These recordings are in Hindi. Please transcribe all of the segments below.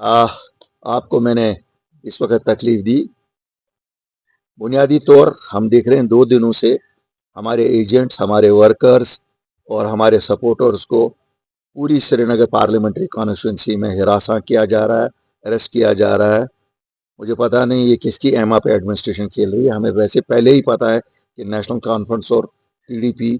आह, आपको मैंने इस वक्त तकलीफ दी। बुनियादी तौर हम देख रहे हैं 2 दिनों से हमारे एजेंट्स, हमारे वर्कर्स और हमारे सपोर्टर्स को पूरी श्रीनगर पार्लियामेंट्री कॉन्स्टिट्यूंसी में हिरासा किया जा रहा है, अरेस्ट किया जा रहा है। मुझे पता नहीं ये किसकी एमा पे एडमिनिस्ट्रेशन खेल रही है। हमें वैसे पहले ही पता है कि नेशनल कॉन्फ्रेंस और पीडीपी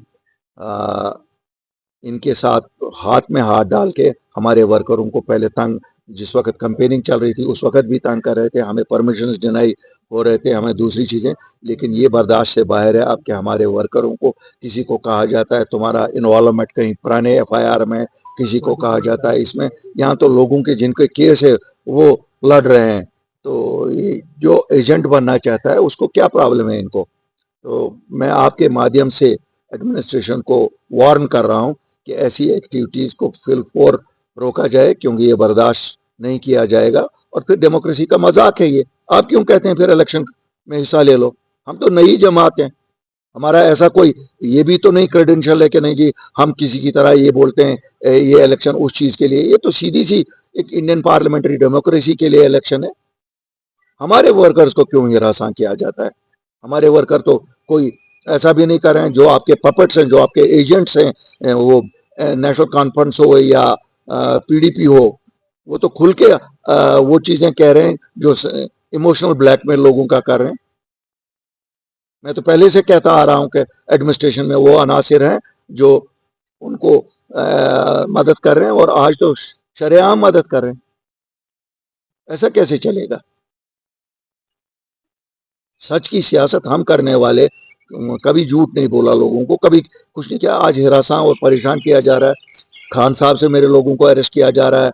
इनके साथ हाथ में हाथ डाल के हमारे वर्करों को पहले तंग, जिस वक्त कंपेनिंग चल रही थी उस वक्त भी तंग कर रहे थे, हमें परमिशंस डिनाई हो रहे थे, हमें दूसरी चीज़ें। लेकिन ये बर्दाश्त से बाहर है अब कि हमारे वर्करों को किसी को कहा जाता है तुम्हारा इन्वॉल्वमेंट कहीं पुराने एफआईआर में, किसी को कहा जाता है इसमें। यहाँ तो लोगों के जिनके केस है वो लड़ रहे हैं, तो ये जो एजेंट बनना चाहता है उसको क्या प्रॉब्लम है इनको। तो मैं आपके माध्यम से एडमिनिस्ट्रेशन को वार्न कर रहा हूँ कि ऐसी एक्टिविटीज़ को फिल फोर रोका जाए, क्योंकि ये बर्दाश्त नहीं किया जाएगा और फिर डेमोक्रेसी का मजाक है ये। आप क्यों कहते हैं फिर इलेक्शन में हिस्सा ले लो? हम तो नई जमात हैं, हमारा ऐसा कोई ये भी तो नहीं क्रेडेंशियल है कि नहीं जी हम किसी की तरह ये बोलते हैं ये इलेक्शन उस चीज़ के लिए। ये तो सीधी सी एक इंडियन पार्लियामेंट्री डेमोक्रेसी के लिए इलेक्शन है। हमारे वर्कर्स को क्यों हिरासा किया जाता है? हमारे वर्कर तो कोई ऐसा भी नहीं कर रहे हैं। जो आपके पपेट्स हैं, जो आपके एजेंट्स हैं, वो नेशनल कॉन्फ्रेंस हो या पीडीपी हो, वो तो खुल के वो चीजें कह रहे हैं जो इमोशनल ब्लैकमेल लोगों का कर रहे हैं। मैं तो पहले से कहता आ रहा हूं कि एडमिनिस्ट्रेशन में वो अनासिर हैं जो उनको मदद कर रहे हैं और आज तो शरेआम मदद कर रहे हैं। ऐसा कैसे चलेगा? सच की सियासत हम करने वाले कभी झूठ नहीं बोला लोगों को, कभी कुछ नहीं किया। आज हिरासा और परेशान किया जा रहा है। खान साहब से मेरे लोगों को अरेस्ट किया जा रहा है,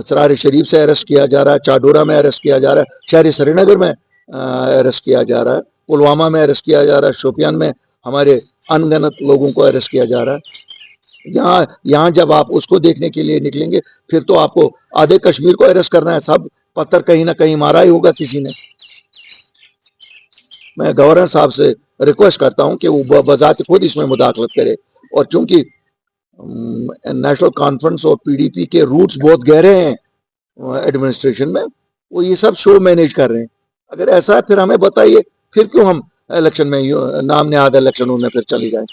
सरार शरीफ से अरेस्ट किया जा रहा है, चाडोरा में अरेस्ट किया जा रहा है, शहरी श्रीनगर में अरेस्ट किया जा रहा है, पुलवामा में अरेस्ट किया जा रहा है, शोपियान में हमारे अनगिनत लोगों को अरेस्ट किया जा रहा है। यहाँ यहाँ जब आप उसको देखने के लिए निकलेंगे फिर तो आपको आधे कश्मीर को अरेस्ट करना है। सब पत्थर कहीं ना कहीं मारा ही होगा किसी ने। मैं गवर्नर साहब से रिक्वेस्ट करता हूं कि वो बजाते खुद इसमें मुदाखलत करे। और चूंकि नेशनल कॉन्फ्रेंस और पीडीपी के रूट्स बहुत गहरे हैं एडमिनिस्ट्रेशन में, वो ये सब शो मैनेज कर रहे हैं। अगर ऐसा है फिर हमें बताइए, फिर क्यों हम इलेक्शन में नाम नेहाद इलेक्शनों में फिर चली जाए?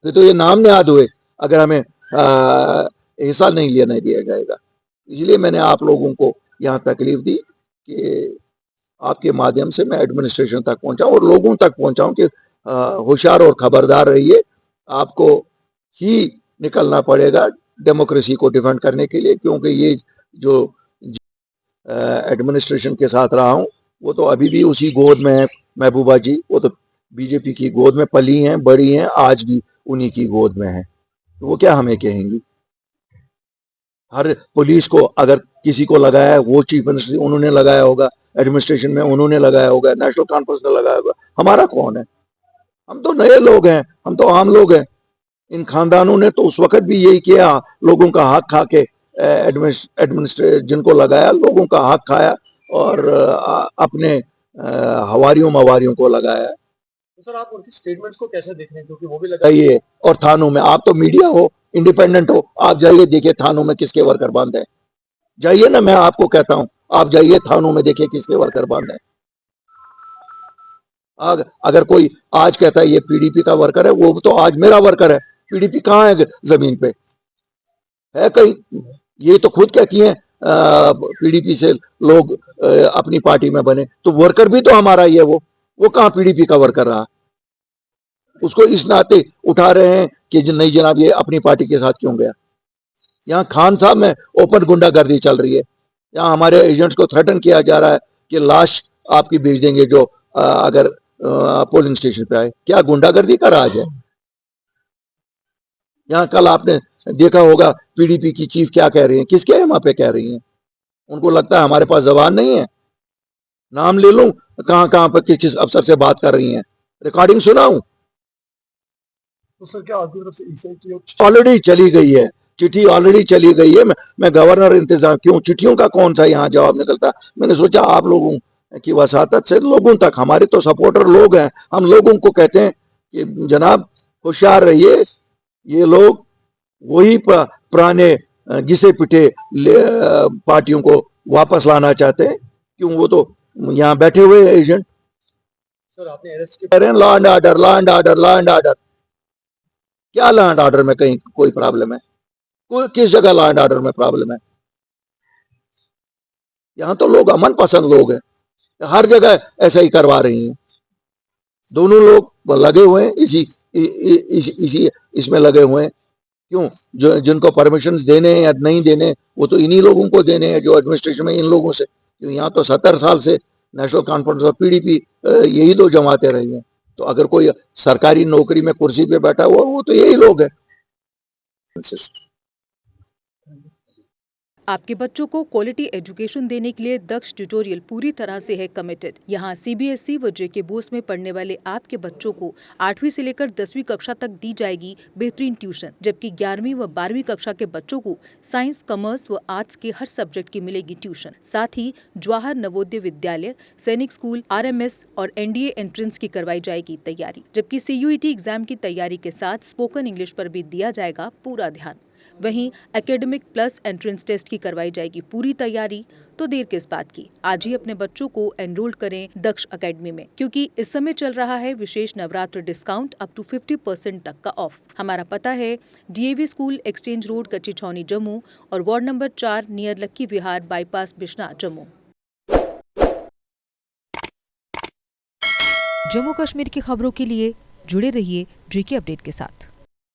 फिर तो ये नाम नेहाद हुए अगर हमें हिस्सा नहीं लिया नहीं दिया जाएगा। इसलिए मैंने आप लोगों को यहाँ तकलीफ दी कि आपके माध्यम से मैं एडमिनिस्ट्रेशन तक पहुंचाऊं और लोगों तक पहुंचाऊं कि होशियार और खबरदार रहिए। आपको ही निकलना पड़ेगा डेमोक्रेसी को डिफेंड करने के लिए, क्योंकि ये जो एडमिनिस्ट्रेशन के साथ रहा हूं वो तो अभी भी उसी गोद में है। महबूबा जी वो तो बीजेपी की गोद में पली हैं, बड़ी हैं, आज भी उन्हीं की गोद में है। तो वो क्या हमें कहेंगी? हर पुलिस को अगर किसी को लगाया है वो चीफ मिनिस्टर उन्होंने लगाया होगा, एडमिनिस्ट्रेशन में उन्होंने लगाया होगा, नेशनल कॉन्फ्रेंस ने लगाया होगा। हमारा कौन है? हम तो नए लोग हैं, हम तो आम लोग हैं। इन खानदानों ने तो उस वक्त भी यही किया, लोगों का हक खा के एडमिनिस्ट्रेट जिनको लगाया लोगों का हक खाया और अपने हवारियों मवारियों को लगाया। तो सर आप उनकी स्टेटमेंट्स को कैसे देख रहे हैं, क्योंकि वो भी लगाइए। और थानों में आप तो मीडिया हो, इंडिपेंडेंट हो, आप जाइए देखिए थानों में किसके वर्कर बंद है। जाइए ना, मैं आपको कहता हूं आप जाइए थानों में देखिए किसके वर्कर बंद है। अगर कोई आज कहता है ये पीडीपी का वर्कर है, वो तो आज मेरा वर्कर है। पीडीपी कहाँ है जमीन पे? है कहीं? ये तो खुद कहती हैं पीडीपी से लोग अपनी पार्टी में बने, तो वर्कर भी तो हमारा ही है। वो कहाँ पीडीपी का वर्कर रहा? उसको इस नाते उठा रहे हैं कि नहीं जनाब ये अपनी पार्टी के साथ क्यों गया। यहाँ खान साहब में ओपन गुंडागर्दी चल रही है। यहाँ हमारे एजेंट्स को थ्रेटन किया जा रहा है कि लाश आपकी भेज देंगे जो अगर पोलिंग स्टेशन पे आए। क्या गुंडागर्दी का राज है? यहाँ कल आपने देखा होगा पीडीपी की चीफ क्या कह रही है, किसके एमा पे कह रही हैं। उनको लगता है हमारे पास जबान नहीं है। नाम ले लूं कहां कहां पर किस किस अफसर से बात कर रही हैं, रिकॉर्डिंग सुनाऊं? तो सर क्या आपकी तरफ से ऑलरेडी चली गई है, चिट्ठी ऑलरेडी चली गई है। मैं गवर्नर इंतजार क्यों, चिट्ठियों का कौन सा यहाँ जवाब निकलता? मैंने सोचा आप लोगों की वसातत से लोगों तक, हमारे तो सपोर्टर लोग हैं, हम लोगों को कहते हैं कि जनाब होशियार रहिए, ये लोग वही पुराने घिसे पिटे पार्टियों को वापस लाना चाहते हैं। क्यों? वो तो यहाँ बैठे हुए एजेंट। सर आपने अरेस्ट कह रहे हैं law and order, law and order, law and order. क्या लॉ एंड ऑर्डर में कहीं कोई प्रॉब्लम है? किस जगह लॉ एंड ऑर्डर में प्रॉब्लम है? यहाँ तो लोग अमन पसंद लोग हैं, हर जगह ऐसा ही करवा रही हैं। दोनों लोग लगे हुए हैं इसी इसमें लगे हुए हैं। क्यों? जो जिनको परमिशंस देने हैं या नहीं देने, वो तो इन्हीं लोगों को देने हैं जो एडमिनिस्ट्रेशन में इन लोगों से। क्यों? यहाँ तो 70 साल से नेशनल कॉन्फ्रेंस और पीडीपी यही दो जमाते रही हैं। तो अगर कोई सरकारी नौकरी में कुर्सी पे बैठा हुआ वो तो यही लोग हैं। आपके बच्चों को क्वालिटी एजुकेशन देने के लिए दक्ष ट्यूटोरियल पूरी तरह से है कमिटेड। यहाँ सीबीएसई व जेके बोस में पढ़ने वाले आपके बच्चों को 8वीं से लेकर 10वीं कक्षा तक दी जाएगी बेहतरीन ट्यूशन, जबकि 11वीं व 12वीं कक्षा के बच्चों को साइंस, कॉमर्स व आर्ट्स के हर सब्जेक्ट की मिलेगी ट्यूशन। साथ ही जवाहर नवोदय विद्यालय, सैनिक स्कूल, RMS और NDA एंट्रेंस की करवाई जाएगी तैयारी, जबकि CUET एग्जाम की तैयारी के साथ स्पोकन इंग्लिश पर भी दिया जाएगा पूरा ध्यान। वहीं एकेडमिक प्लस एंट्रेंस टेस्ट की करवाई जाएगी पूरी तैयारी। तो देर किस बात की, आज ही अपने बच्चों को एनरोल करें दक्ष एकेडमी में, क्योंकि इस समय चल रहा है विशेष नवरात्र डिस्काउंट अप टू 50% तक का ऑफ। हमारा पता है DAV स्कूल, एक्सचेंज रोड, कच्ची छावनी, जम्मू और वार्ड नंबर 4 नियर लक्की विहार बाईपास, बिश्ना, जम्मू। जम्मू कश्मीर की खबरों के लिए जुड़े रहिए JK अपडेट के साथ।